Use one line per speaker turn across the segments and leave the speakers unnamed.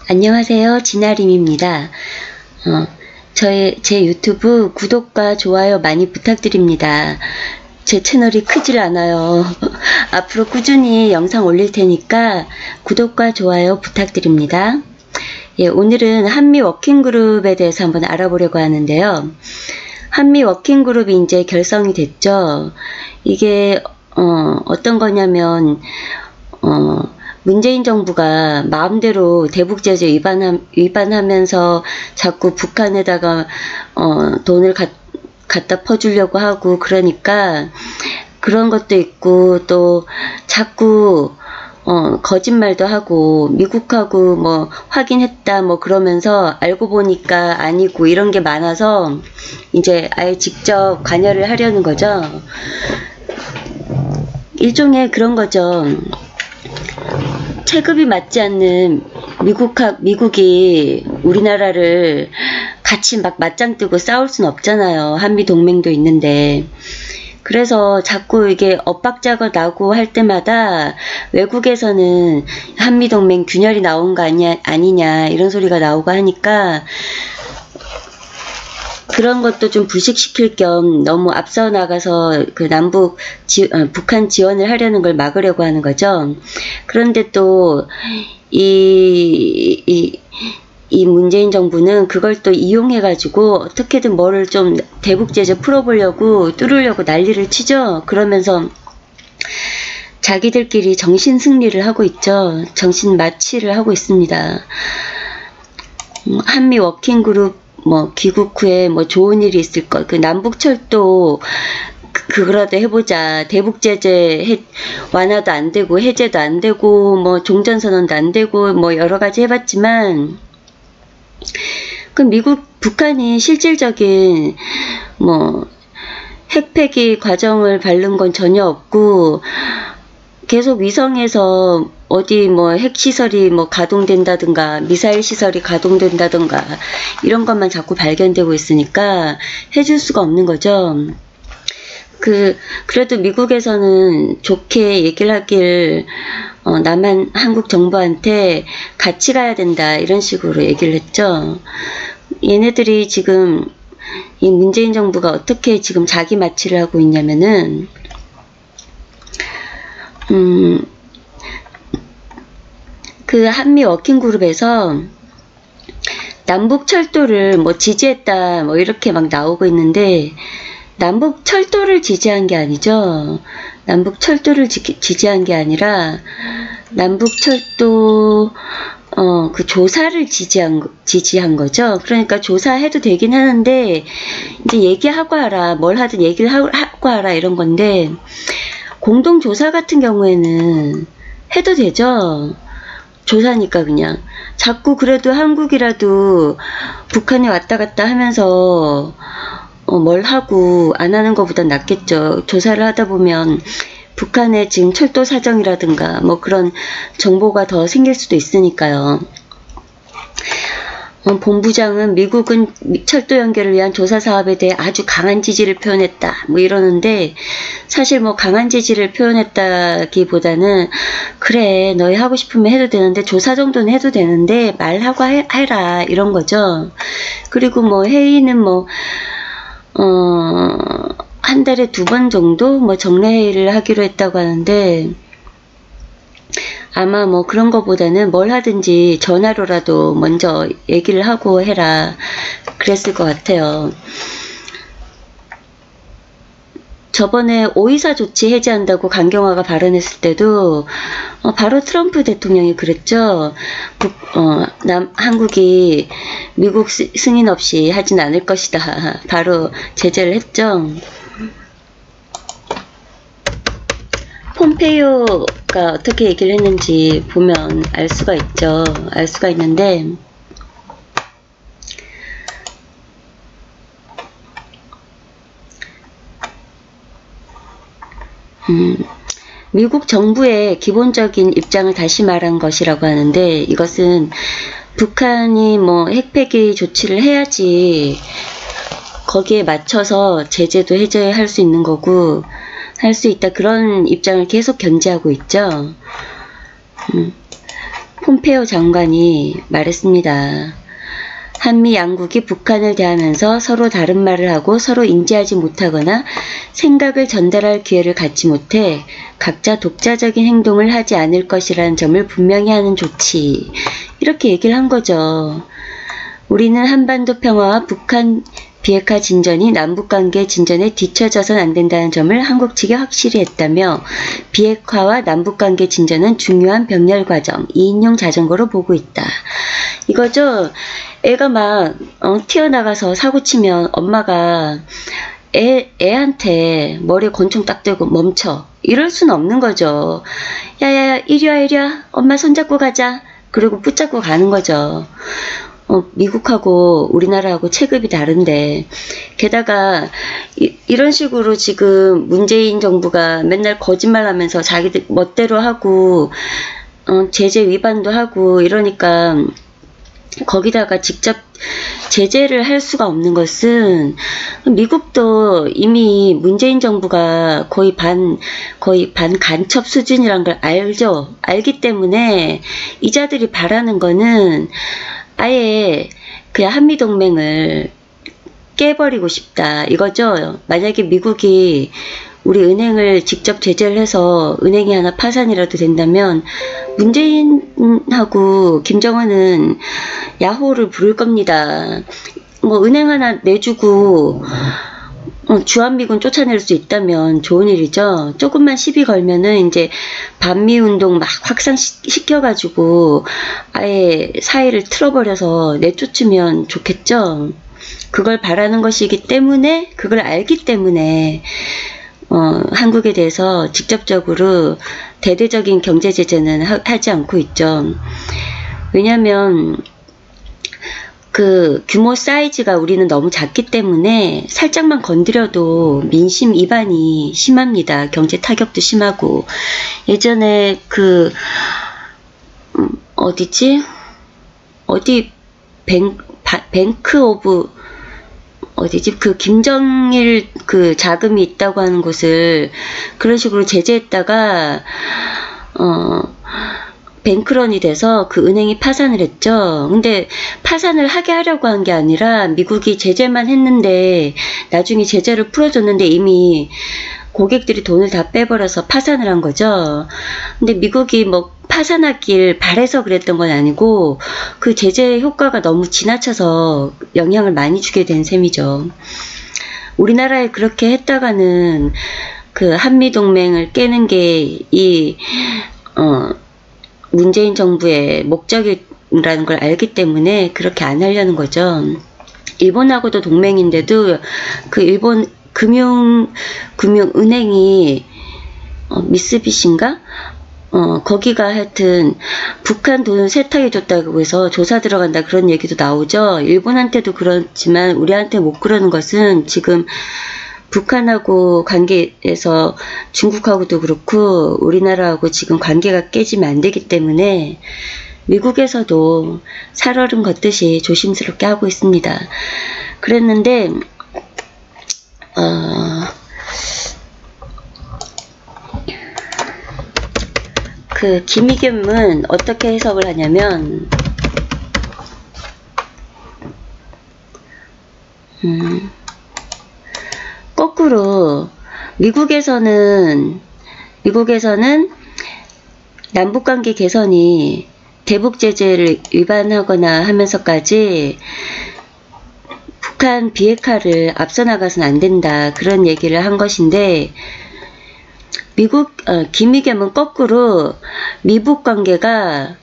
안녕하세요. 진아림입니다. 제 유튜브 구독과 좋아요 많이 부탁드립니다. 제 채널이 크질 않아요. 앞으로 꾸준히 영상 올릴 테니까 구독과 좋아요 부탁드립니다. 예, 오늘은 한미 워킹그룹에 대해서 한번 알아보려고 하는데요. 한미 워킹그룹이 이제 결성이 됐죠. 이게 어떤 거냐면 문재인 정부가 마음대로 대북제재 위반하면서 자꾸 북한에다가 돈을 갖다 퍼주려고 하고, 그러니까 그런 것도 있고, 또 자꾸 거짓말도 하고 미국하고 뭐 확인했다 뭐 그러면서 알고 보니까 아니고 이런 게 많아서 이제 아예 직접 관여를 하려는 거죠. 일종의 그런 거죠. 체급이 맞지 않는 미국이 우리나라를 같이 막 맞짱 뜨고 싸울 순 없잖아요. 한미 동맹도 있는데. 그래서 자꾸 이게 엇박자가 나고 할 때마다 외국에서는 한미 동맹 균열이 나온 거 아니냐 이런 소리가 나오고 하니까 그런 것도 좀 불식시킬 겸 너무 앞서 나가서 그 북한 지원을 하려는 걸 막으려고 하는 거죠. 그런데 또 이 문재인 정부는 그걸 또 이용해가지고 어떻게든 뭐를 좀 대북제재 풀어보려고 뚫으려고 난리를 치죠. 그러면서 자기들끼리 정신승리를 하고 있죠. 정신마취를 하고 있습니다. 한미 워킹그룹 뭐 귀국 후에 뭐 좋은 일이 있을 것, 그 남북철도 그거라도 해보자. 대북제재 완화도 안 되고 해제도 안 되고 뭐 종전선언도 안 되고 뭐 여러 가지 해봤지만 그 북한이 실질적인 뭐 핵폐기 과정을 밟는 건 전혀 없고 계속 위성에서 어디 뭐 핵시설이 뭐 가동된다든가 미사일 시설이 가동된다든가 이런 것만 자꾸 발견되고 있으니까 해줄 수가 없는 거죠. 그래도 미국에서는 좋게 얘기를 하길 한국 정부한테 같이 가야 된다 이런 식으로 얘기를 했죠. 얘네들이 지금 이 문재인 정부가 어떻게 지금 자기 마취를 하고 있냐면은 그 한미 워킹그룹에서 남북 철도를 뭐 지지했다 뭐 이렇게 막 나오고 있는데 남북 철도를 지지한 게 아니죠. 남북 철도를 지지한 게 아니라 남북 철도 그 조사를 지지한 거죠. 그러니까 조사해도 되긴 하는데 이제 얘기하고 하라, 뭘 하든 얘기를 하고 하라 이런 건데 공동조사 같은 경우에는 해도 되죠. 조사니까 그냥 자꾸 그래도 한국이라도 북한에 왔다 갔다 하면서 뭘 하고 안 하는 것보단 낫겠죠. 조사를 하다 보면 북한의 지금 철도 사정이라든가 뭐 그런 정보가 더 생길 수도 있으니까요. 본부장은 미국은 철도 연결을 위한 조사 사업에 대해 아주 강한 지지를 표현했다 뭐 이러는데 사실 뭐 강한 지지를 표현했다기보다는 그래 너희 하고 싶으면 해도 되는데 조사 정도는 해도 되는데 말하고 해라 이런 거죠. 그리고 뭐 회의는 뭐 한 달에 2번 정도 뭐 정례회의를 하기로 했다고 하는데 아마 뭐 그런 거보다는 뭘 하든지 전화로라도 먼저 얘기를 하고 해라 그랬을 것 같아요. 저번에 5.24 조치 해제한다고 강경화가 발언했을 때도 바로 트럼프 대통령이 그랬죠. 한국이 미국 승인 없이 하진 않을 것이다. 바로 제재를 했죠. 폼페이오가 어떻게 얘기를 했는지 보면 알 수가 있죠. 알 수가 있는데 미국 정부의 기본적인 입장을 다시 말한 것이라고 하는데 이것은 북한이 뭐 핵폐기 조치를 해야지 거기에 맞춰서 제재도 해제할 수 있는 거고 할 수 있다 그런 입장을 계속 견지하고 있죠. 폼페오 장관이 말했습니다. 한미 양국이 북한을 대하면서 서로 다른 말을 하고 서로 인지하지 못하거나 생각을 전달할 기회를 갖지 못해 각자 독자적인 행동을 하지 않을 것이라는 점을 분명히 하는 조치. 이렇게 얘기를 한 거죠. 우리는 한반도 평화와 북한 비핵화 진전이 남북관계 진전에 뒤처져선 안 된다는 점을 한국 측에 확실히 했다며 비핵화와 남북관계 진전은 중요한 병렬 과정, 2인용 자전거로 보고 있다. 이거죠. 애가 막 튀어나가서 사고치면 엄마가 애한테 머리에 권총 딱 대고 멈춰. 이럴 수는 없는 거죠. 야야야 이리와 엄마 손잡고 가자. 그리고 붙잡고 가는 거죠. 미국하고 우리나라하고 체급이 다른데 게다가 이런 식으로 지금 문재인 정부가 맨날 거짓말하면서 자기들 멋대로 하고 제재 위반도 하고 이러니까 거기다가 직접 제재를 할 수가 없는 것은 미국도 이미 문재인 정부가 거의 반 간첩 수준이란 걸 알죠. 알기 때문에 이자들이 바라는 거는 아예 그냥 한미동맹을 깨버리고 싶다 이거죠. 만약에 미국이 우리 은행을 직접 제재를 해서 은행이 하나 파산이라도 된다면 문재인하고 김정은은 야호를 부를 겁니다. 뭐 은행 하나 내주고 주한미군 쫓아낼 수 있다면 좋은 일이죠. 조금만 시비 걸면은 이제 반미운동 막 확산시켜가지고 아예 사이를 틀어버려서 내쫓으면 좋겠죠. 그걸 바라는 것이기 때문에, 그걸 알기 때문에 한국에 대해서 직접적으로 대대적인 경제 제재는 하지 않고 있죠. 왜냐하면 그 규모 사이즈가 우리는 너무 작기 때문에 살짝만 건드려도 민심 이반이 심합니다. 경제 타격도 심하고. 예전에 그 어디지? 어디 뱅크 오브 어디지? 그 김정일 그 자금이 있다고 하는 곳을 그런 식으로 제재했다가 뱅크런이 돼서 그 은행이 파산을 했죠. 근데 파산을 하게 하려고 한 게 아니라 미국이 제재만 했는데 나중에 제재를 풀어줬는데 이미 고객들이 돈을 다 빼버려서 파산을 한 거죠. 근데 미국이 뭐 파산하길 바래서 그랬던 건 아니고 그 제재 효과가 너무 지나쳐서 영향을 많이 주게 된 셈이죠. 우리나라에 그렇게 했다가는 그 한미동맹을 깨는 게 이 문재인 정부의 목적이라는 걸 알기 때문에 그렇게 안 하려는 거죠. 일본하고도 동맹인데도 그 일본 금융은행이 미쓰비시인가? 거기가 하여튼 북한 돈을 세탁해 줬다고 해서 조사 들어간다 그런 얘기도 나오죠. 일본한테도 그렇지만 우리한테 못 그러는 것은 지금 북한하고 관계에서 중국하고도 그렇고 우리나라하고 지금 관계가 깨지면 안 되기 때문에 미국에서도 살얼음 걷듯이 조심스럽게 하고 있습니다. 그랬는데 그 김의겸은 어떻게 해석을 하냐면 거꾸로 미국에서는 남북관계 개선이 대북 제재를 위반하거나 하면서까지 북한 비핵화를 앞서 나가서는 안 된다 그런 얘기를 한 것인데 김의겸은 거꾸로 미북 관계가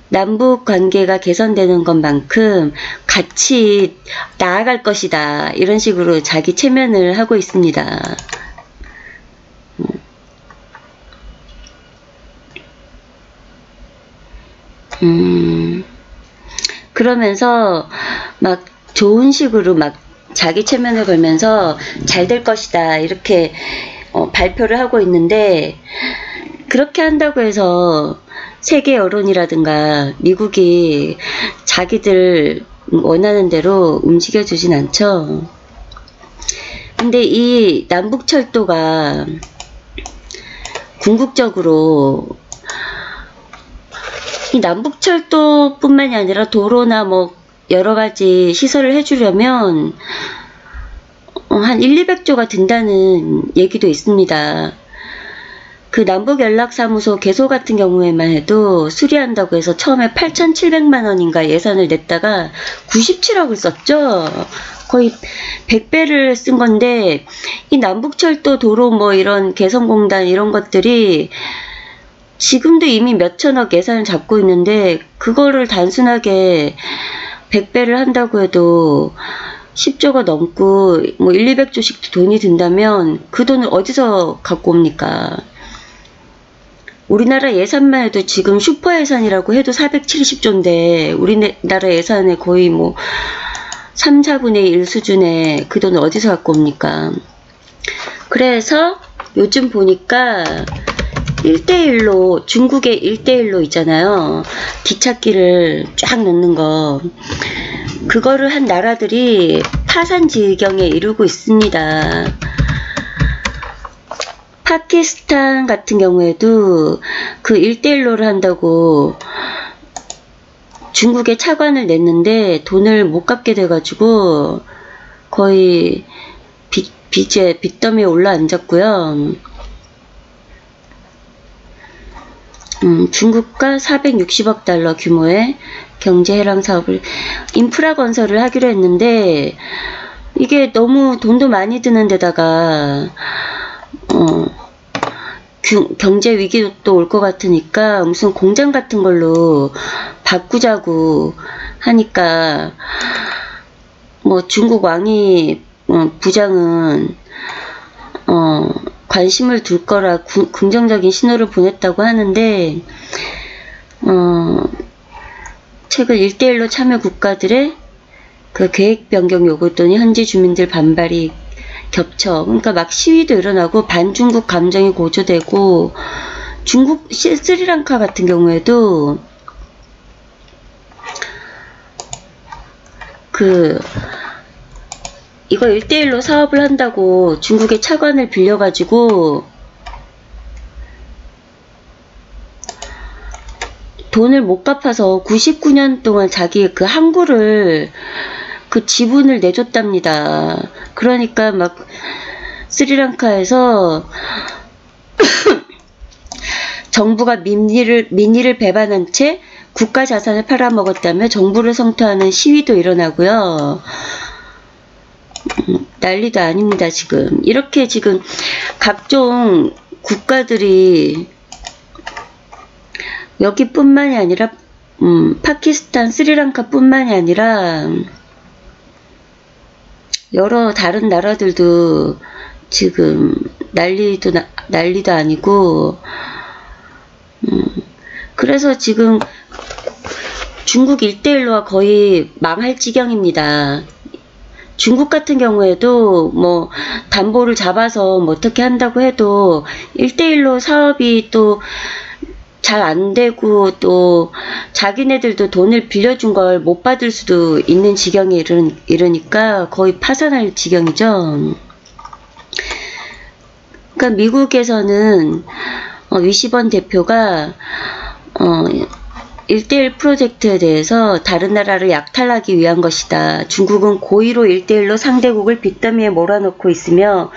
남북 관계가 개선되는 것만큼 같이 나아갈 것이다 이런 식으로 자기 체면을 하고 있습니다. 그러면서 막 좋은 식으로 막 자기 체면을 걸면서 잘 될 것이다 이렇게 발표를 하고 있는데 그렇게 한다고 해서 세계 여론이라든가 미국이 자기들 원하는 대로 움직여 주진 않죠. 근데 이 남북철도가 궁극적으로 이 남북철도뿐만이 아니라 도로나 뭐 여러가지 시설을 해주려면 한 1,200조가 든다는 얘기도 있습니다. 그 남북연락사무소 개소 같은 경우에만 해도 수리한다고 해서 처음에 8,700만원인가 예산을 냈다가 97억을 썼죠. 거의 100배를 쓴 건데, 이 남북철도 도로 뭐 이런 개성공단 이런 것들이 지금도 이미 몇천억 예산을 잡고 있는데, 그거를 단순하게 100배를 한다고 해도 10조가 넘고 뭐 1,200조씩 돈이 든다면 그 돈을 어디서 갖고 옵니까? 우리나라 예산만 해도 지금 슈퍼 예산이라고 해도 470조인데 우리나라 예산의 거의 뭐 3, 4분의 1 수준의 그 돈을 어디서 갖고 옵니까? 그래서 요즘 보니까 1대1로, 중국의 1대1로 있잖아요. 기찻길을 쫙 놓는 거. 그거를 한 나라들이 파산 지경에 이르고 있습니다. 파키스탄 같은 경우에도 그 1대1로를 한다고 중국에 차관을 냈는데 돈을 못 갚게 돼가지고 거의 빚더미에 올라앉았고요. 중국과 460억 달러 규모의 경제해랑 사업을, 인프라 건설을 하기로 했는데 이게 너무 돈도 많이 드는 데다가 경제 위기도 또 올 것 같으니까 무슨 공장 같은 걸로 바꾸자고 하니까 뭐 중국 왕이 부장은 관심을 둘 거라 긍정적인 신호를 보냈다고 하는데 최근 1대1로 참여 국가들의 그 계획 변경 요구했더니 현지 주민들 반발이 겹쳐. 그러니까 막 시위도 일어나고 반중국 감정이 고조되고, 중국 스리랑카 같은 경우에도 이거 1대1로 사업을 한다고 중국의 차관을 빌려가지고 돈을 못 갚아서 99년 동안 자기 그 항구를 그 지분을 내줬답니다. 그러니까 막 스리랑카에서 정부가 민의를 배반한 채 국가 자산을 팔아먹었다며 정부를 성토하는 시위도 일어나고요. 난리도 아닙니다. 지금 이렇게 지금 각종 국가들이 여기뿐만이 아니라 파키스탄, 스리랑카 뿐만이 아니라 여러 다른 나라들도 지금 난리도 아니고, 그래서 지금 중국 1대1로가 거의 망할 지경입니다. 중국 같은 경우에도 뭐 담보를 잡아서 뭐 어떻게 한다고 해도 1대1로 사업이 또 잘 안 되고 또 자기네들도 돈을 빌려준 걸 못 받을 수도 있는 지경에 이르니까 거의 파산할 지경이죠. 그러니까 미국에서는 위시번 대표가 1대1 프로젝트에 대해서 다른 나라를 약탈하기 위한 것이다. 중국은 고의로 1대1로 상대국을 빚더미에 몰아넣고 있으며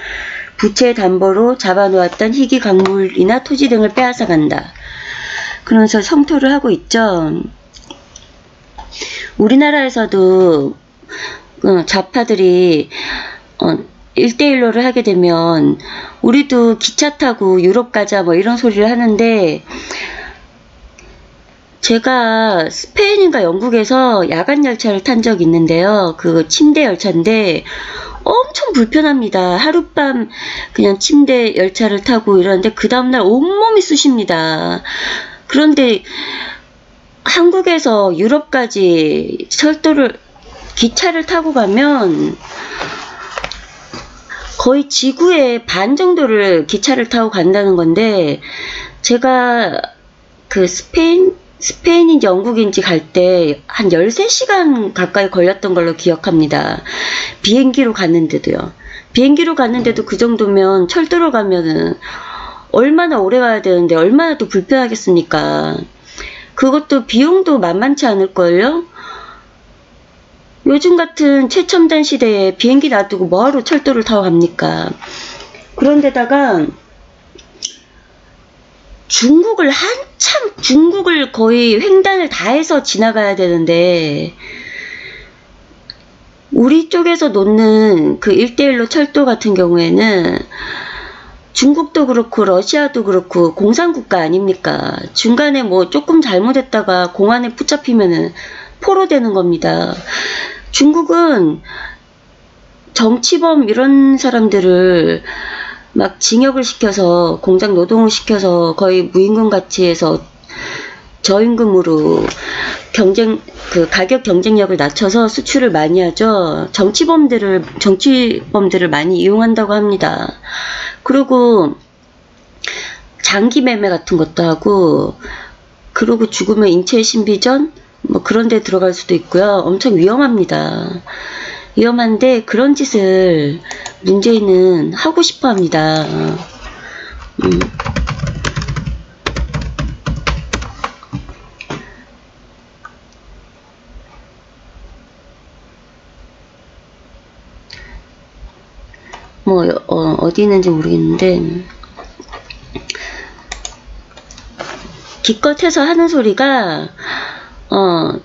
부채 담보로 잡아놓았던 희귀 광물이나 토지 등을 빼앗아간다. 그러면서 성토를 하고 있죠. 우리나라에서도 좌파들이 1대1로를 하게 되면 우리도 기차 타고 유럽 가자 뭐 이런 소리를 하는데, 제가 스페인인가 영국에서 야간 열차를 탄 적이 있는데요. 그 침대 열차인데 엄청 불편합니다. 하룻밤 그냥 침대 열차를 타고 이러는데 그 다음날 온몸이 쑤십니다. 그런데 한국에서 유럽까지 기차를 타고 가면 거의 지구의 반 정도를 기차를 타고 간다는 건데, 제가 그 스페인인지 영국인지 갈 때 한 13시간 가까이 걸렸던 걸로 기억합니다. 비행기로 갔는데도요. 비행기로 갔는데도 그 정도면 철도로 가면은 얼마나 오래 가야 되는데 얼마나 또 불편하겠습니까? 그것도 비용도 만만치 않을걸요? 요즘 같은 최첨단 시대에 비행기 놔두고 뭐하러 철도를 타고 갑니까? 그런데다가 중국을 거의 횡단을 다 해서 지나가야 되는데, 우리 쪽에서 놓는 그 1대1로 철도 같은 경우에는 중국도 그렇고 러시아도 그렇고 공산국가 아닙니까? 중간에 뭐 조금 잘못했다가 공안에 붙잡히면은 포로되는 겁니다. 중국은 정치범 이런 사람들을 막 징역을 시켜서 공장 노동을 시켜서 거의 무임금 같이 해서 저임금으로 가격 경쟁력을 낮춰서 수출을 많이 하죠. 정치범들을 많이 이용한다고 합니다. 그리고 장기 매매 같은 것도 하고, 그리고 죽으면 인체 신비전 뭐 그런 데 들어갈 수도 있고요. 엄청 위험합니다. 위험한데 그런 짓을 문재인은 하고 싶어 합니다. 뭐 어디 있는지 모르겠는데, 기껏해서 하는 소리가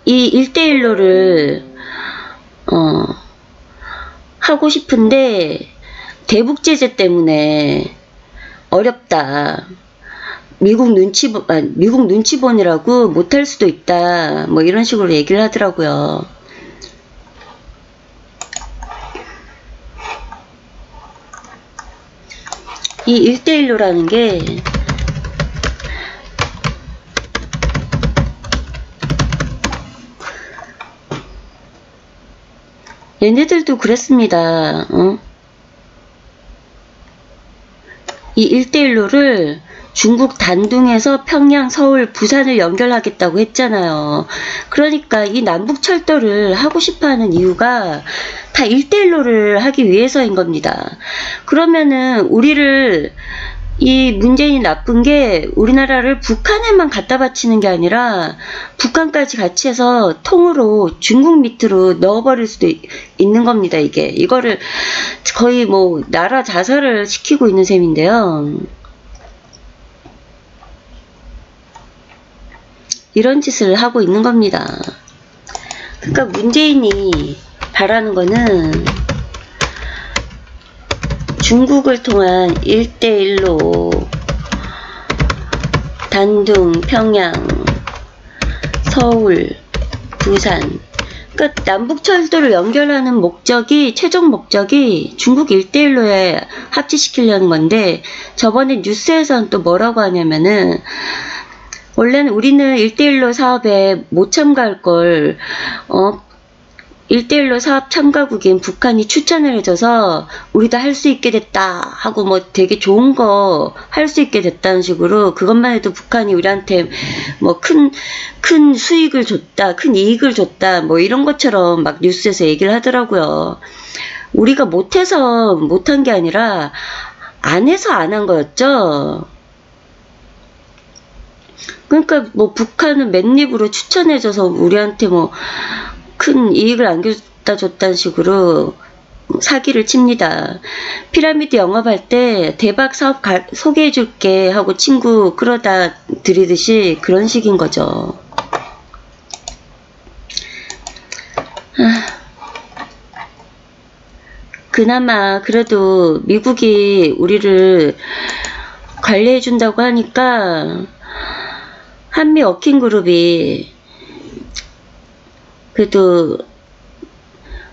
이 1대1로를 하고 싶은데 대북 제재 때문에 어렵다. 미국 눈치 보느라고 못할 수도 있다. 뭐 이런 식으로 얘기를 하더라고요. 이 1대1로라는 게 얘네들도 그랬습니다. 이 1대1로를 중국 단둥에서 평양, 서울, 부산을 연결하겠다고 했잖아요. 그러니까 이 남북철도를 하고 싶어하는 이유가 다 1대1로를 하기 위해서인 겁니다. 그러면은 이 문재인이 나쁜 게 우리나라를 북한에만 갖다 바치는 게 아니라 북한까지 같이 해서 통으로 중국 밑으로 넣어버릴 수도 있는 겁니다. 이거를 거의 뭐 나라 자살을 시키고 있는 셈인데요. 이런 짓을 하고 있는 겁니다. 그러니까 문재인이 바라는 거는 중국을 통한 1대1로 단둥, 평양, 서울, 부산, 그러니까 남북철도를 연결하는 최종 목적이 중국 1대1로에 합치시키려는 건데, 저번에 뉴스에서는 또 뭐라고 하냐면은, 원래는 우리는 1대1로 사업에 못 참가할 걸 1대1로 사업 참가국인 북한이 추천을 해줘서 우리도 할 수 있게 됐다 하고 뭐 되게 좋은 거 할 수 있게 됐다는 식으로, 그것만 해도 북한이 우리한테 뭐 큰 수익을 줬다, 큰 이익을 줬다, 뭐 이런 것처럼 막 뉴스에서 얘기를 하더라고요. 우리가 못해서 못한 게 아니라 안 해서 안 한 거였죠. 그러니까 뭐 북한은 맨입으로 추천해줘서 우리한테 뭐 큰 이익을 안겨다 줬다는 식으로 사기를 칩니다. 피라미드 영업할 때 대박 사업 소개해줄게 하고 친구 끌어다 드리듯이 그런 식인 거죠. 그나마 그래도 미국이 우리를 관리해준다고 하니까 한미 워킹그룹이 그래도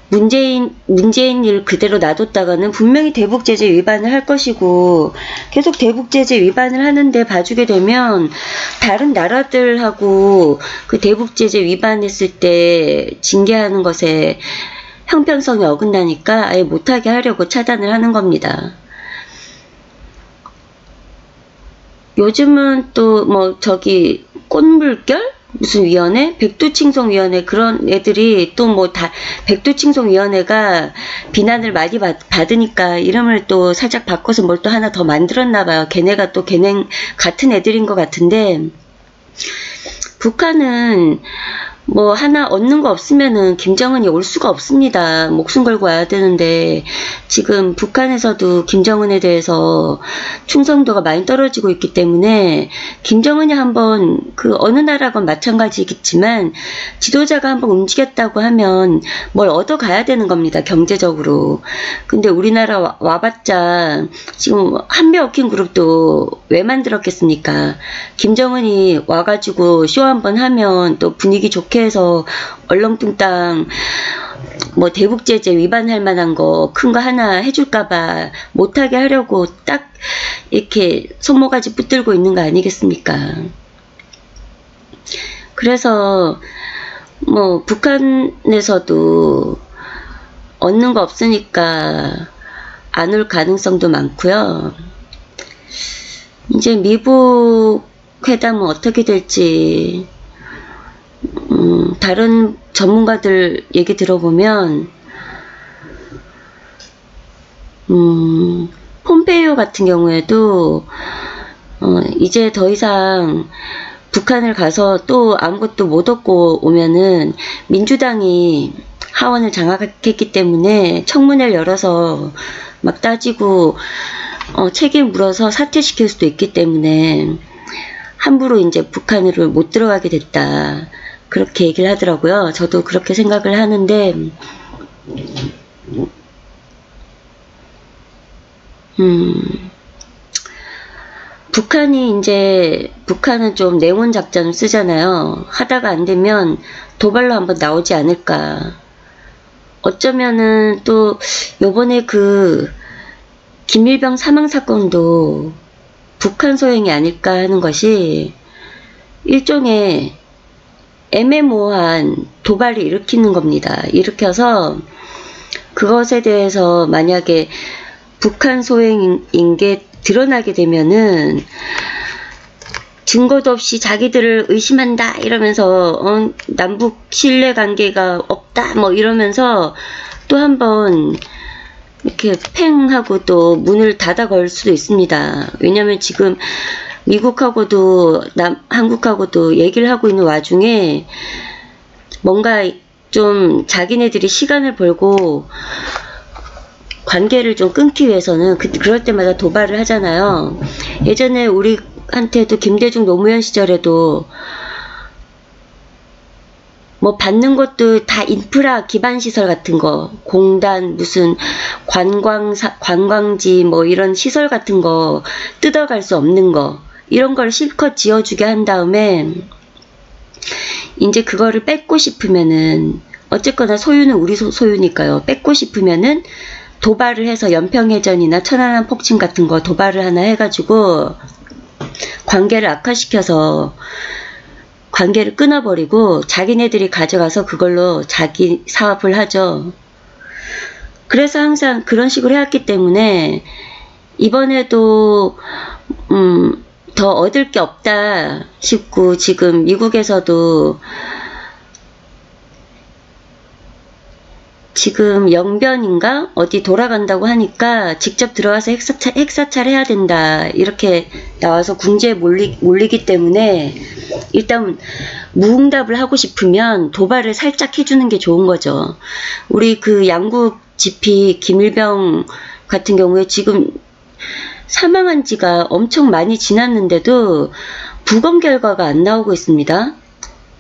문재인 일 그대로 놔뒀다가는 분명히 대북제재 위반을 할 것이고, 계속 대북제재 위반을 하는데 봐주게 되면 다른 나라들하고 그 대북제재 위반했을 때 징계하는 것에 형평성이 어긋나니까 아예 못하게 하려고 차단을 하는 겁니다. 요즘은 또 뭐 꽃물결? 무슨 위원회? 백두칭송위원회, 그런 애들이 또 뭐 백두칭송위원회가 비난을 많이 받으니까 이름을 또 살짝 바꿔서 뭘 또 하나 더 만들었나봐요. 걔네가 또 같은 애들인 것 같은데, 북한은 뭐 하나 얻는 거 없으면은 김정은이 올 수가 없습니다. 목숨 걸고 와야 되는데 지금 북한에서도 김정은에 대해서 충성도가 많이 떨어지고 있기 때문에 김정은이 한번 그 어느 나라건 마찬가지겠지만 지도자가 한번 움직였다고 하면 뭘 얻어가야 되는 겁니다. 경제적으로. 근데 우리나라 와봤자 지금 한미워킹 그룹도 왜 만들었겠습니까? 김정은이 와가지고 쇼 한번 하면 또 분위기 좋게 해서 얼렁뚱땅 뭐 대북제재 위반할 만한 거 큰 거 하나 해줄까봐 못하게 하려고 딱 이렇게 손모가지 붙들고 있는 거 아니겠습니까? 그래서 뭐 북한에서도 얻는 거 없으니까 안 올 가능성도 많고요. 이제 미국 회담은 어떻게 될지 다른 전문가들 얘기 들어보면 폼페이오 같은 경우에도 이제 더 이상 북한을 가서 또 아무것도 못 얻고 오면은 민주당이 하원을 장악했기 때문에 청문회를 열어서 막 따지고 책임 물어서 사퇴시킬 수도 있기 때문에 함부로 이제 북한으로 못 들어가게 됐다. 그렇게 얘기를 하더라고요. 저도 그렇게 생각을 하는데 북한은 좀 냉온 작전을 쓰잖아요. 하다가 안 되면 도발로 한번 나오지 않을까. 어쩌면은 또 요번에 그 김일병 사망 사건도 북한 소행이 아닐까 하는 것이 일종의 애매모호한 도발을 일으키는 겁니다. 일으켜서 그것에 대해서 만약에 북한 소행인 게 드러나게 되면은 증거도 없이 자기들을 의심한다 이러면서 남북 신뢰관계가 없다 뭐 이러면서 또 한번 이렇게 팽 하고 또 문을 닫아 걸 수도 있습니다. 왜냐면 지금 미국하고도 한국하고도 얘기를 하고 있는 와중에 뭔가 좀 자기네들이 시간을 벌고 관계를 좀 끊기 위해서는 그럴 때마다 도발을 하잖아요. 예전에 우리한테도 김대중 노무현 시절에도 뭐 받는 것도 다 인프라 기반시설 같은 거, 공단, 무슨 관광지 뭐 이런 시설 같은 거 뜯어갈 수 없는 거 이런 걸 실컷 지어주게 한 다음에 이제 그거를 뺏고 싶으면은 어쨌거나 소유는 우리 소유니까요. 뺏고 싶으면은 도발을 해서 연평해전이나 천안함 폭침 같은 거 도발을 하나 해가지고 관계를 악화시켜서 관계를 끊어버리고 자기네들이 가져가서 그걸로 자기 사업을 하죠. 그래서 항상 그런 식으로 해왔기 때문에 이번에도 더 얻을 게 없다 싶고 지금 미국에서도 지금 영변인가 어디 돌아간다고 하니까 직접 들어와서 핵사찰 해야 된다 이렇게 나와서 궁지에 몰리기 때문에 일단 무응답을 하고 싶으면 도발을 살짝 해주는 게 좋은 거죠. 우리 그 양국 GP 김일병 같은 경우에 지금 사망한 지가 엄청 많이 지났는데도 부검 결과가 안 나오고 있습니다.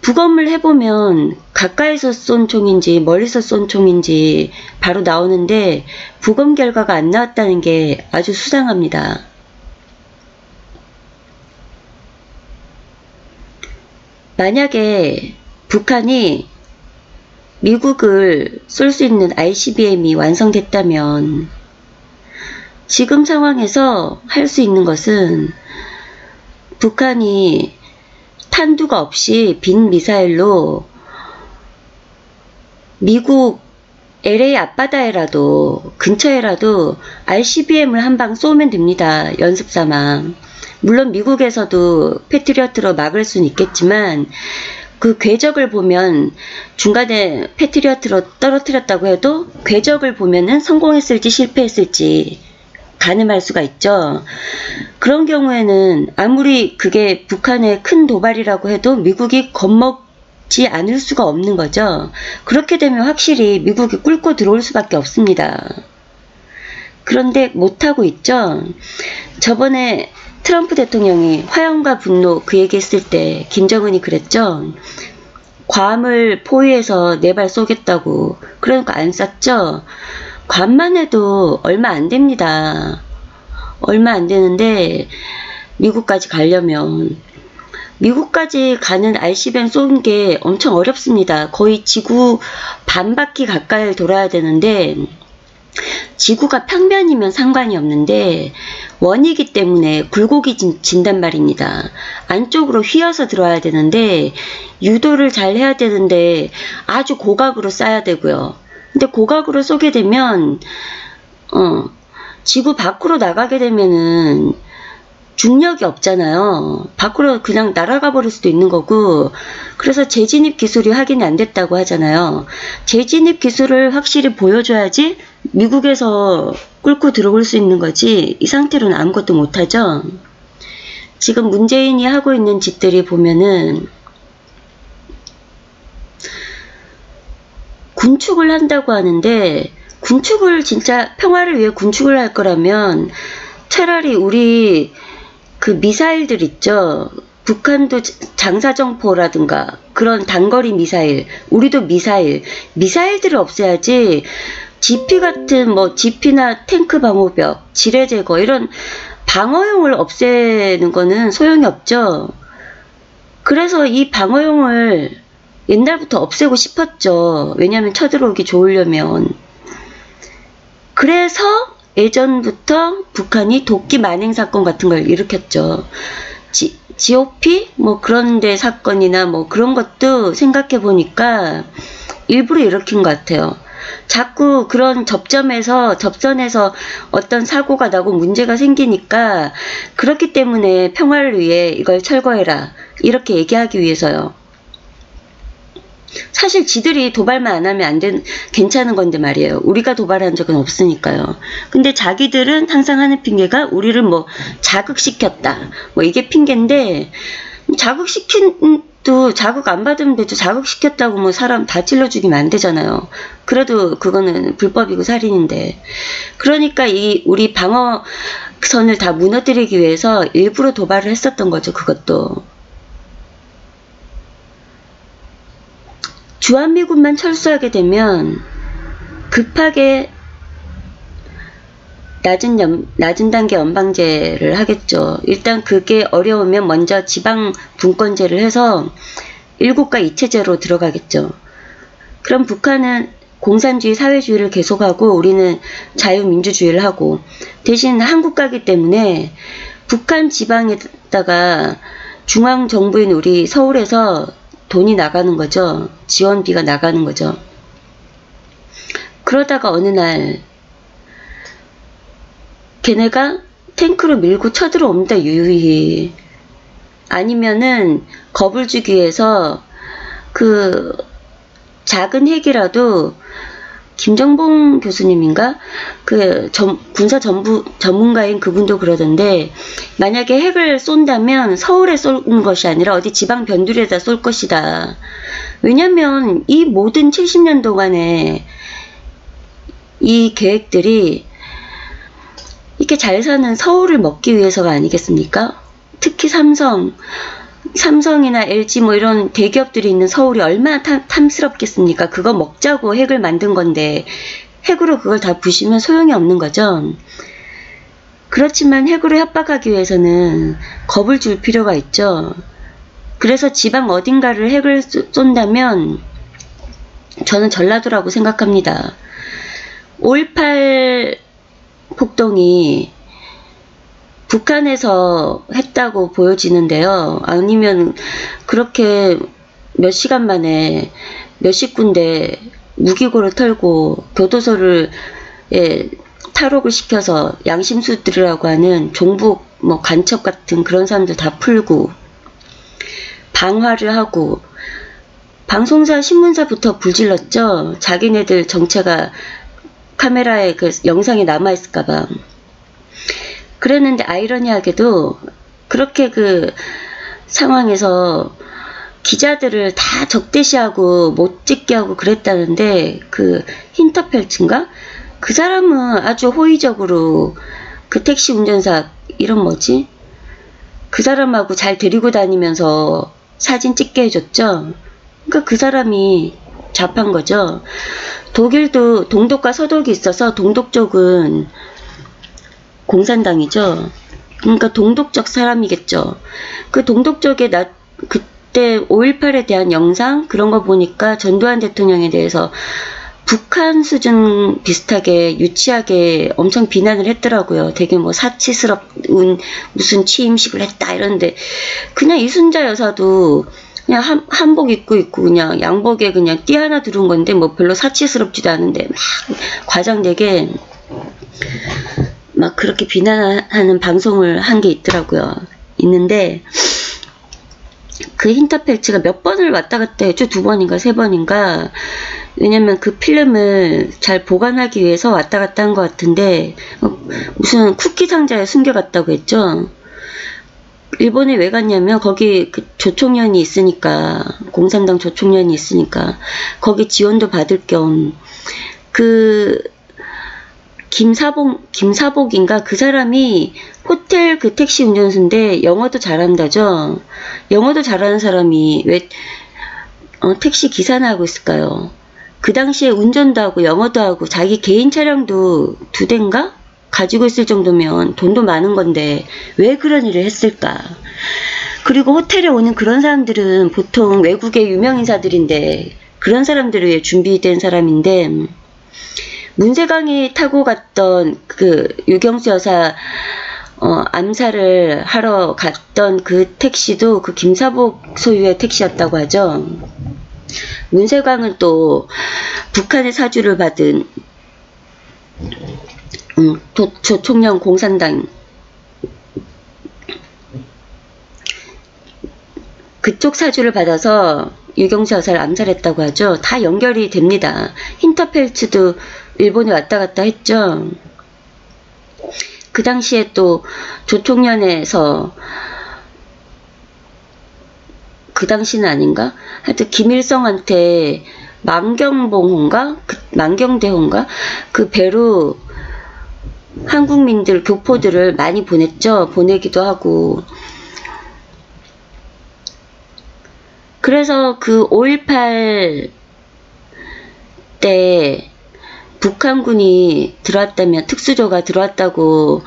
부검을 해보면 가까이서 쏜 총인지 멀리서 쏜 총인지 바로 나오는데 부검 결과가 안 나왔다는 게 아주 수상합니다. 만약에 북한이 미국을 쏠 수 있는 ICBM이 완성됐다면 지금 상황에서 할 수 있는 것은 북한이 탄두가 없이 빈 미사일로 미국 LA 앞바다에라도 근처에라도 ICBM을 한 방 쏘면 됩니다. 연습삼아. 물론 미국에서도 패트리어트로 막을 수는 있겠지만 그 궤적을 보면 중간에 패트리어트로 떨어뜨렸다고 해도 궤적을 보면은 성공했을지 실패했을지 가늠할 수가 있죠. 그런 경우에는 아무리 그게 북한의 큰 도발이라고 해도 미국이 겁먹지 않을 수가 없는 거죠. 그렇게 되면 확실히 미국이 꿇고 들어올 수밖에 없습니다. 그런데 못하고 있죠. 저번에 트럼프 대통령이 화염과 분노 그 얘기했을 때 김정은이 그랬죠. 괌을 포위해서 4발 쏘겠다고. 그러니까 안 쐈죠. 괌만 해도 얼마 안 됩니다. 얼마 안 되는데 미국까지 가려면 미국까지 가는 ICBM 쏘는 게 엄청 어렵습니다. 거의 지구 반바퀴 가까이 돌아야 되는데 지구가 평면이면 상관이 없는데 원이기 때문에 굴곡이 진단 말입니다. 안쪽으로 휘어서 들어와야 되는데 유도를 잘 해야 되는데 아주 고각으로 쏴야 되고요. 근데 고각으로 쏘게 되면 지구 밖으로 나가게 되면은 중력이 없잖아요. 밖으로 그냥 날아가 버릴 수도 있는 거고, 그래서 재진입 기술이 확인이 안 됐다고 하잖아요. 재진입 기술을 확실히 보여줘야지 미국에서 꿀고 들어올 수 있는 거지, 이 상태로는 아무것도 못하죠. 지금 문재인이 하고 있는 짓들이 보면은 군축을 한다고 하는데, 군축을 진짜 평화를 위해 군축을 할 거라면 차라리 우리 그 미사일들 있죠. 북한도 장사정포라든가 그런 단거리 미사일, 우리도 미사일들을 없애야지. GP 같은 뭐 GP나 탱크 방호벽, 지뢰 제거 이런 방어용을 없애는 거는 소용이 없죠. 그래서 이 방어용을 옛날부터 없애고 싶었죠. 왜냐하면 쳐들어오기 좋으려면. 그래서 예전부터 북한이 도끼 만행 사건 같은 걸 일으켰죠. GOP 뭐 그런데 사건이나 뭐 그런 것도 생각해 보니까 일부러 일으킨 것 같아요. 자꾸 그런 접선에서 어떤 사고가 나고 문제가 생기니까, 그렇기 때문에 평화를 위해 이걸 철거해라 이렇게 얘기하기 위해서요. 사실 지들이 도발만 안 하면 괜찮은 건데 말이에요. 우리가 도발한 적은 없으니까요. 근데 자기들은 항상 하는 핑계가 우리를 뭐 자극시켰다, 뭐 이게 핑계인데, 자극 안 받으면 되죠. 자극시켰다고 뭐 사람 다 찔러 죽이면 안 되잖아요. 그래도 그거는 불법이고 살인인데. 그러니까 우리 방어선을 다 무너뜨리기 위해서 일부러 도발을 했었던 거죠. 그것도. 주한미군만 철수하게 되면 급하게 낮은 단계 연방제를 하겠죠. 일단 그게 어려우면 먼저 지방 분권제를 해서 1국가 2체제로 들어가겠죠. 그럼 북한은 공산주의 사회주의를 계속하고 우리는 자유민주주의를 하고, 대신 한국가기 때문에 북한 지방에다가 중앙정부인 우리 서울에서 돈이 나가는 거죠. 지원비가 나가는 거죠. 그러다가 어느 날 걔네가 탱크로 밀고 쳐들어옵니다. 유유히. 아니면은 겁을 주기 위해서 그 작은 핵이라도, 김정봉 교수님인가? 그 군사 전문가인 그분도 그러던데, 만약에 핵을 쏜다면 서울에 쏘는 것이 아니라 어디 지방 변두리에다 쏠 것이다. 왜냐면 이 모든 70년 동안에 이 계획들이 이렇게 잘 사는 서울을 먹기 위해서가 아니겠습니까? 특히 삼성이나 LG 뭐 이런 대기업들이 있는 서울이 얼마나 탐스럽겠습니까? 그거 먹자고 핵을 만든 건데 핵으로 그걸 다 부시면 소용이 없는 거죠. 그렇지만 핵으로 협박하기 위해서는 겁을 줄 필요가 있죠. 그래서 지방 어딘가를 핵을 쏜다면 저는 전라도라고 생각합니다. 5.18 폭동이 북한에서 했다고 보여지는데요. 아니면 그렇게 몇 시간 만에 몇십 군데 무기고를 털고 교도소를 탈옥을 시켜서 양심수들이라고 하는 종북 뭐 간첩 같은 그런 사람들 다 풀고 방화를 하고, 방송사 신문사부터 불질렀죠. 자기네들 정체가 카메라에 그 영상이 남아있을까봐. 그랬는데 아이러니하게도 그렇게 그 상황에서 기자들을 다 적대시하고 못 찍게 하고 그랬다는데 그 힌터펠츠인가? 그 사람은 아주 호의적으로 그 택시 운전사 이름 뭐지? 그 사람하고 잘 데리고 다니면서 사진 찍게 해줬죠. 그러니까 그 사람이 잡한 거죠. 독일도 동독과 서독이 있어서 동독 쪽은 공산당이죠. 그러니까 동독적 사람이겠죠. 그 동독 쪽에 그때 5.18에 대한 영상 그런 거 보니까 전두환 대통령에 대해서 북한 수준 비슷하게 유치하게 엄청 비난을 했더라고요. 되게 뭐 사치스러운 무슨 취임식을 했다 이런데 그냥 이순자 여사도 그냥 한복 입고 있고 그냥 양복에 그냥 띠 하나 두른 건데 뭐 별로 사치스럽지도 않은데 막 과장되게 막 그렇게 비난하는 방송을 한 게 있더라고요. 있는데 그 힌터펠츠가 몇 번을 왔다 갔다 했죠. 2번인가 3번인가. 왜냐면 그 필름을 잘 보관하기 위해서 왔다 갔다 한 것 같은데 무슨 쿠키 상자에 숨겨갔다고 했죠. 일본에 왜 갔냐면 거기 그 조총련이 있으니까 공산당 조총련이 있으니까 거기 지원도 받을 겸 그 김사복인가 그 사람이 호텔 그 택시 운전수인데 영어도 잘한다죠. 영어도 잘하는 사람이 왜 택시 기사나 하고 있을까요? 그 당시에 운전도 하고 영어도 하고 자기 개인 차량도 2대인가? 가지고 있을 정도면 돈도 많은 건데 왜 그런 일을 했을까? 그리고 호텔에 오는 그런 사람들은 보통 외국의 유명 인사들인데 그런 사람들을 위해 준비된 사람인데 문세강이 타고 갔던 그 유경수 여사 암살을 하러 갔던 그 택시도 그 김사복 소유의 택시였다고 하죠. 문세광은 또 북한의 사주를 받은 조총련 공산당 그쪽 사주를 받아서 유경수 여사를 암살했다고 하죠. 다 연결이 됩니다. 힌터펠츠도 일본에 왔다 갔다 했죠. 그 당시에 또 조총련에서 그 당시는 아닌가? 하여튼 김일성한테 만경봉호인가? 만경대호인가? 그 배로 한국민들 교포들을 많이 보냈죠. 보내기도 하고. 그래서 그 5.18 때 북한군이 들어왔다면 특수조가 들어왔다고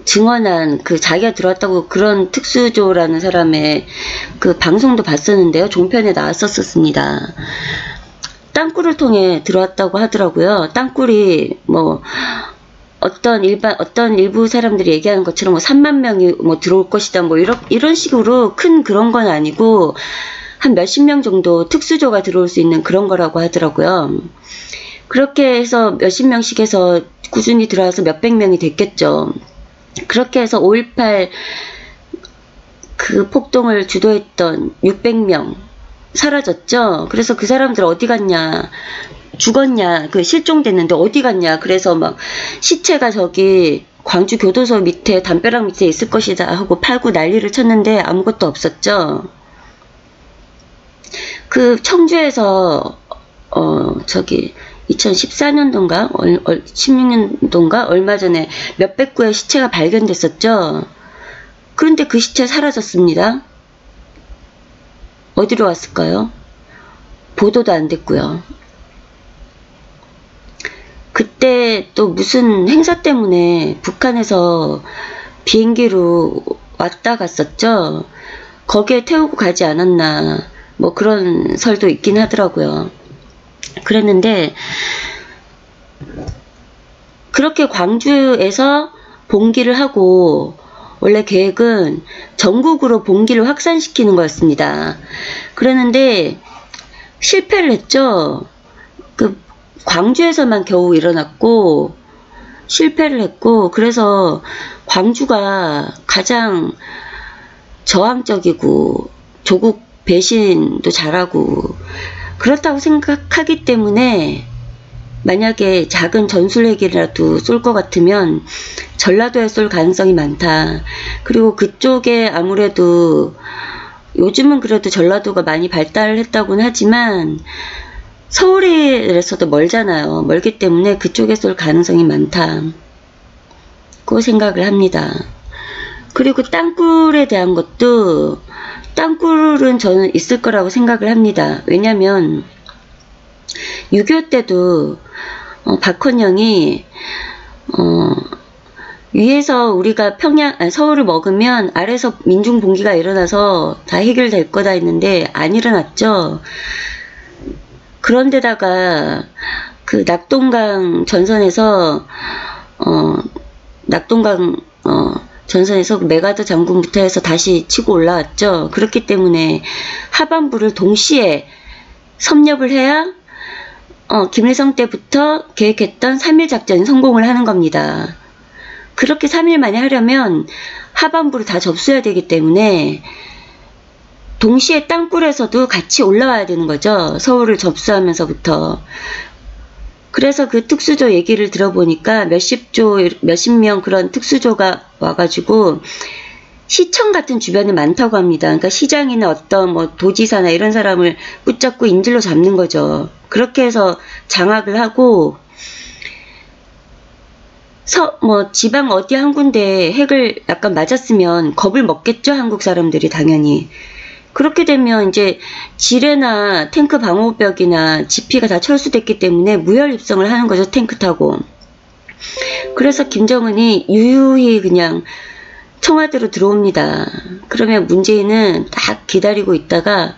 증언한 그 자기가 들어왔다고 그런 특수조라는 사람의 그 방송도 봤었는데요. 종편에 나왔었습니다. 땅굴을 통해 들어왔다고 하더라고요. 땅굴이 뭐 어떤 일부 사람들이 얘기하는 것처럼 뭐 3만 명이 뭐 들어올 것이다 뭐 이런 식으로 큰 그런 건 아니고 한 몇십 명 정도 특수조가 들어올 수 있는 그런 거라고 하더라고요. 그렇게 해서 몇십 명씩 해서 꾸준히 들어와서 몇백 명이 됐겠죠. 그렇게 해서 5.18 그 폭동을 주도했던 600명 사라졌죠. 그래서 그 사람들 어디 갔냐, 죽었냐, 그 실종됐는데 어디 갔냐. 그래서 막 시체가 저기 광주 교도소 밑에 담벼락 밑에 있을 것이다 하고 팔고 난리를 쳤는데 아무것도 없었죠. 그 청주에서 저기 2014년도인가 16년도인가 얼마 전에 몇백 구의 시체가 발견됐었죠. 그런데 그 시체 사라졌습니다. 어디로 왔을까요? 보도도 안 됐고요. 그때 또 무슨 행사 때문에 북한에서 비행기로 왔다 갔었죠. 거기에 태우고 가지 않았나 뭐 그런 설도 있긴 하더라고요. 그랬는데 그렇게 광주에서 봉기를 하고 원래 계획은 전국으로 봉기를 확산시키는 거였습니다. 그랬는데 실패를 했죠. 그 광주에서만 겨우 일어났고 실패를 했고 그래서 광주가 가장 저항적이고 조국 배신도 잘하고 그렇다고 생각하기 때문에 만약에 작은 전술핵이라도 쏠 것 같으면 전라도에 쏠 가능성이 많다. 그리고 그쪽에 아무래도 요즘은 그래도 전라도가 많이 발달했다고는 하지만 서울에서도 멀잖아요. 멀기 때문에 그쪽에 쏠 가능성이 많다고 생각을 합니다. 그리고 땅굴에 대한 것도 땅굴은 저는 있을 거라고 생각을 합니다. 왜냐면 6.25 때도 박헌영이 위에서 우리가 서울을 먹으면 아래서 민중봉기가 일어나서 다 해결될 거다 했는데 안 일어났죠. 그런데다가 그 낙동강 전선에서 전선에서 메가더 장군부터 해서 다시 치고 올라왔죠. 그렇기 때문에 하반부를 동시에 섭렵을 해야 김일성 때부터 계획했던 3.1 작전이 성공을 하는 겁니다. 그렇게 3일 만에 하려면 하반부를 다 접수해야 되기 때문에 동시에 땅굴에서도 같이 올라와야 되는 거죠. 서울을 접수하면서부터. 그래서 그 특수조 얘기를 들어보니까 몇십 명 그런 특수조가 와가지고 시청 같은 주변에 많다고 합니다. 그러니까 시장이나 어떤 뭐 도지사나 이런 사람을 붙잡고 인질로 잡는 거죠. 그렇게 해서 장악을 하고 지방 어디 한 군데 핵을 약간 맞았으면 겁을 먹겠죠. 한국 사람들이 당연히. 그렇게 되면 이제 지뢰나 탱크 방호벽이나 지피가 다 철수됐기 때문에 무혈 입성을 하는 거죠. 탱크 타고. 그래서 김정은이 유유히 그냥 청와대로 들어옵니다. 그러면 문재인은 딱 기다리고 있다가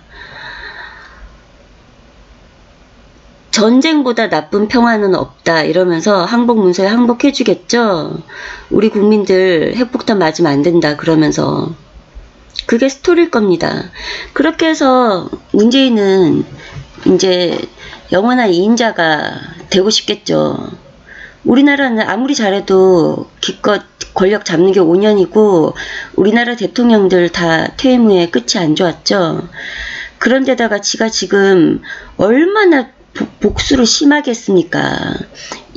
전쟁보다 나쁜 평화는 없다 이러면서 항복문서에 항복해주겠죠. 우리 국민들 핵폭탄 맞으면 안 된다 그러면서. 그게 스토리일 겁니다. 그렇게 해서 문재인은 이제 영원한 2인자가 되고 싶겠죠. 우리나라는 아무리 잘해도 기껏 권력 잡는 게 5년이고 우리나라 대통령들 다 퇴임 후에 끝이 안 좋았죠. 그런데다가 지가 지금 얼마나 복수를 심하게 했습니까?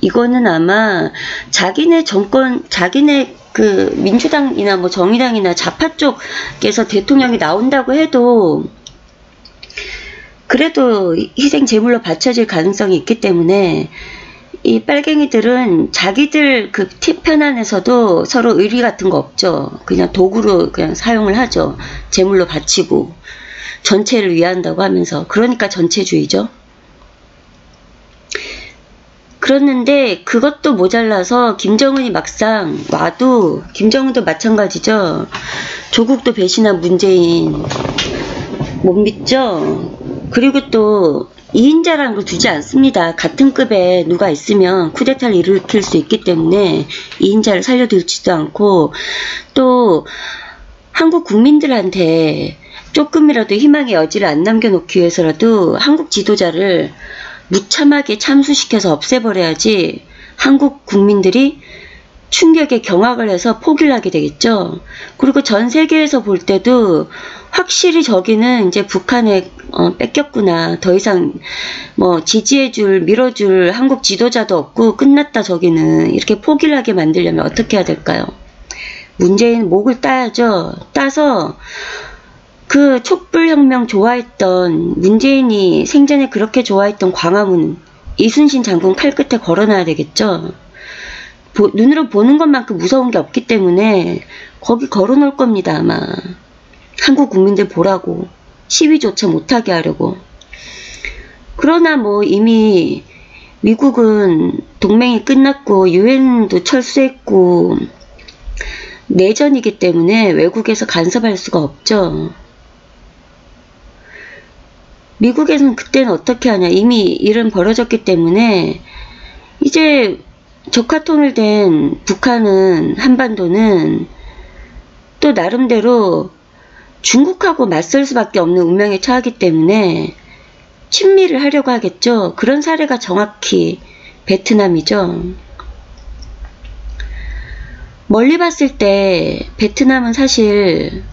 이거는 아마 자기네 정권, 자기네 그 민주당이나 뭐 정의당이나 좌파 쪽에서 대통령이 나온다고 해도 그래도 희생 제물로 바쳐질 가능성이 있기 때문에 이 빨갱이들은 자기들 그 편 안에서도 서로 의리 같은 거 없죠. 그냥 도구로 그냥 사용을 하죠. 제물로 바치고 전체를 위한다고 하면서. 그러니까 전체주의죠. 그랬는데 그것도 모자라서 김정은이 막상 와도 김정은도 마찬가지죠. 조국도 배신한 문재인 못 믿죠. 그리고 또 2인자라는 걸 두지 않습니다. 같은 급에 누가 있으면 쿠데타를 일으킬 수 있기 때문에 2인자를 살려두지도 않고 또 한국 국민들한테 조금이라도 희망의 여지를 안 남겨놓기 위해서라도 한국 지도자를 무참하게 참수시켜서 없애버려야지 한국 국민들이 충격에 경악을 해서 포기를 하게 되겠죠. 그리고 전 세계에서 볼 때도 확실히 저기는 이제 북한에 뺏겼구나. 더 이상 뭐 지지해줄, 밀어줄 한국 지도자도 없고 끝났다 저기는. 이렇게 포기를 하게 만들려면 어떻게 해야 될까요? 문재인 목을 따야죠. 따서 그 촛불혁명 좋아했던 문재인이 생전에 그렇게 좋아했던 광화문 이순신 장군 칼끝에 걸어놔야 되겠죠. 눈으로 보는 것만큼 무서운 게 없기 때문에 거기 걸어놓을 겁니다. 아마 한국 국민들 보라고 시위조차 못하게 하려고. 그러나 뭐 이미 미국은 동맹이 끝났고 유엔도 철수했고 내전이기 때문에 외국에서 간섭할 수가 없죠. 미국에서는 그때는 어떻게 하냐. 이미 일은 벌어졌기 때문에 이제 적화통일된 북한은 한반도는 또 나름대로 중국하고 맞설 수밖에 없는 운명에 처하기 때문에 친미를 하려고 하겠죠. 그런 사례가 정확히 베트남이죠. 멀리 봤을 때 베트남은 사실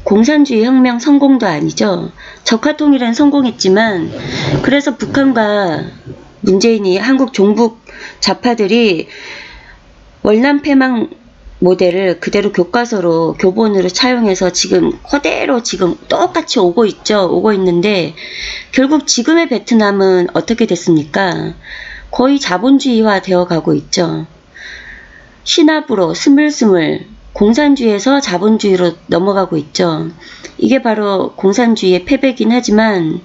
공산주의 혁명 성공도 아니죠. 적화통일은 성공했지만 그래서 북한과 문재인이 한국 종북 좌파들이 월남 패망 모델을 그대로 교과서로 교본으로 차용해서 지금 그대로 지금 똑같이 오고 있죠. 오고 있는데 결국 지금의 베트남은 어떻게 됐습니까? 거의 자본주의화 되어 가고 있죠. 신압으로 스물스물 공산주의에서 자본주의로 넘어가고 있죠. 이게 바로 공산주의의 패배긴 하지만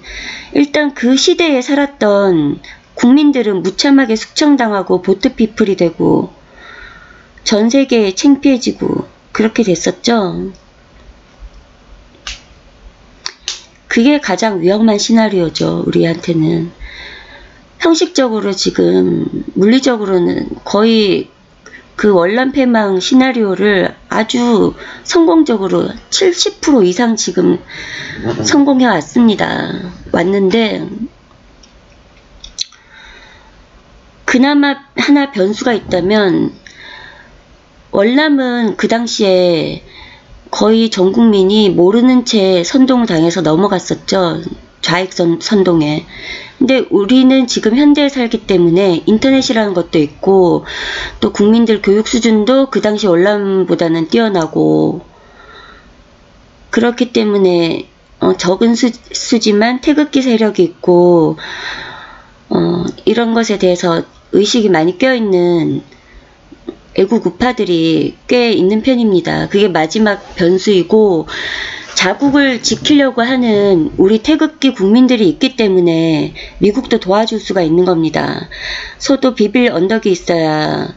일단 그 시대에 살았던 국민들은 무참하게 숙청당하고 보트피플이 되고 전 세계에 창피해지고 그렇게 됐었죠. 그게 가장 위험한 시나리오죠. 우리한테는. 형식적으로 지금 물리적으로는 거의 그 월남패망 시나리오를 아주 성공적으로 70% 이상 지금 성공해 왔는데 그나마 하나 변수가 있다면 월남은 그 당시에 거의 전 국민이 모르는 채 선동을 당해서 넘어갔었죠. 좌익 선동에. 근데 우리는 지금 현대에 살기 때문에 인터넷이라는 것도 있고 또 국민들 교육 수준도 그 당시 월남보다는 뛰어나고 그렇기 때문에 적은 수지만 태극기 세력이 있고 이런 것에 대해서 의식이 많이 껴있는 애국 우파들이 꽤 있는 편입니다. 그게 마지막 변수이고 자국을 지키려고 하는 우리 태극기 국민들이 있기 때문에 미국도 도와줄 수가 있는 겁니다. 소도 비빌 언덕이 있어야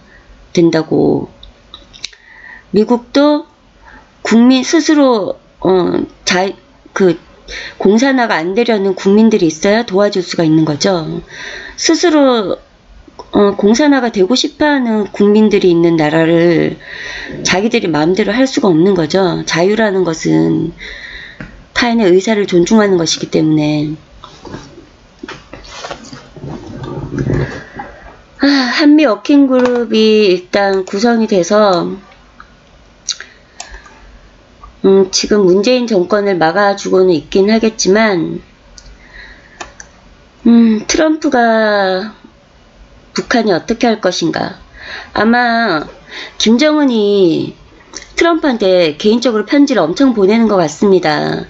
된다고. 미국도 국민 스스로 공산화가 안 되려는 국민들이 있어야 도와줄 수가 있는 거죠. 스스로 공산화가 되고 싶어하는 국민들이 있는 나라를 자기들이 마음대로 할 수가 없는 거죠. 자유라는 것은 타인의 의사를 존중하는 것이기 때문에. 한미 워킹그룹이 일단 구성이 돼서 지금 문재인 정권을 막아주고는 있긴 하겠지만 트럼프가 북한이 어떻게 할 것인가. 아마 김정은이 트럼프한테 개인적으로 편지를 엄청 보내는 것 같습니다.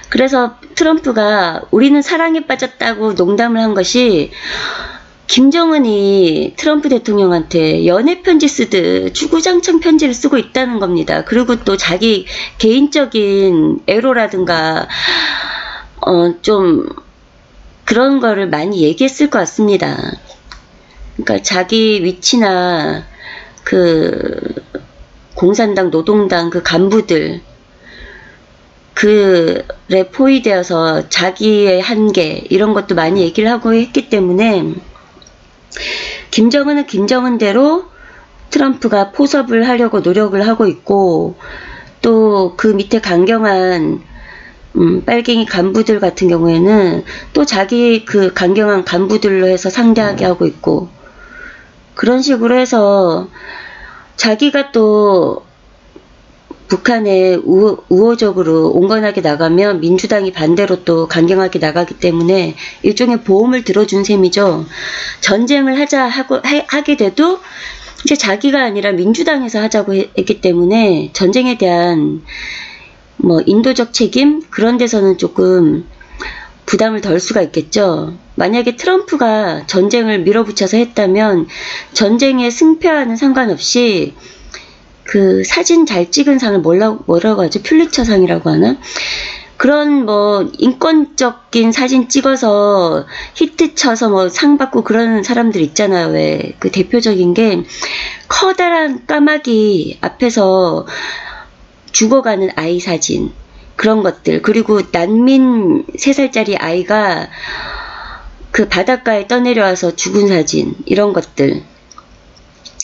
그래서 트럼프가 우리는 사랑에 빠졌다고 농담을 한 것이 김정은이 트럼프 대통령한테 연애 편지 쓰듯 주구장창 편지를 쓰고 있다는 겁니다. 그리고 또 자기 개인적인 애로라든가 좀 그런 거를 많이 얘기했을 것 같습니다. 그러니까 자기 위치나 그 공산당, 노동당 그 간부들 그에 포위되어서 자기의 한계 이런 것도 많이 얘기를 하고 했기 때문에 김정은은 김정은대로 트럼프가 포섭을 하려고 노력을 하고 있고 또 그 밑에 강경한 빨갱이 간부들 같은 경우에는 또 자기 그 강경한 간부들로 해서 상대하게 하고 있고 그런 식으로 해서 자기가 또 북한에 우호적으로 온건하게 나가면 민주당이 반대로 또 강경하게 나가기 때문에 일종의 보험을 들어준 셈이죠. 전쟁을 하게 돼도 이제 자기가 아니라 민주당에서 하자고 했기 때문에 전쟁에 대한 뭐 인도적 책임 그런 데서는 조금 부담을 덜 수가 있겠죠. 만약에 트럼프가 전쟁을 밀어붙여서 했다면 전쟁의 승패와는 상관없이 그 사진 잘 찍은 상을 뭐라고 하죠? 퓰리처상이라고 하나? 그런 뭐 인권적인 사진 찍어서 히트 쳐서 뭐 상 받고 그런 사람들 있잖아요. 왜 그 대표적인 게 커다란 까마귀 앞에서 죽어가는 아이 사진 그런 것들 그리고 난민 3살짜리 아이가 그 바닷가에 떠내려와서 죽은 사진 이런 것들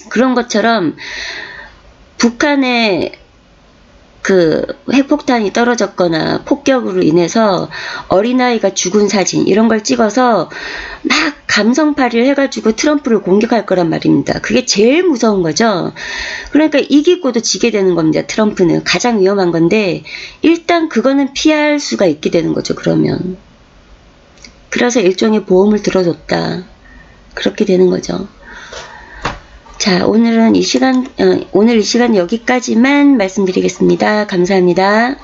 그런 것처럼 북한의 그 핵폭탄이 떨어졌거나 폭격으로 인해서 어린아이가 죽은 사진 이런 걸 찍어서 막 감성팔이를 해가지고 트럼프를 공격할 거란 말입니다. 그게 제일 무서운 거죠. 그러니까 이기고도 지게 되는 겁니다. 트럼프는 가장 위험한 건데 일단 그거는 피할 수가 있게 되는 거죠. 그러면 그래서 일종의 보험을 들어줬다. 그렇게 되는 거죠. 자, 오늘 이 시간 여기까지만 말씀드리겠습니다. 감사합니다.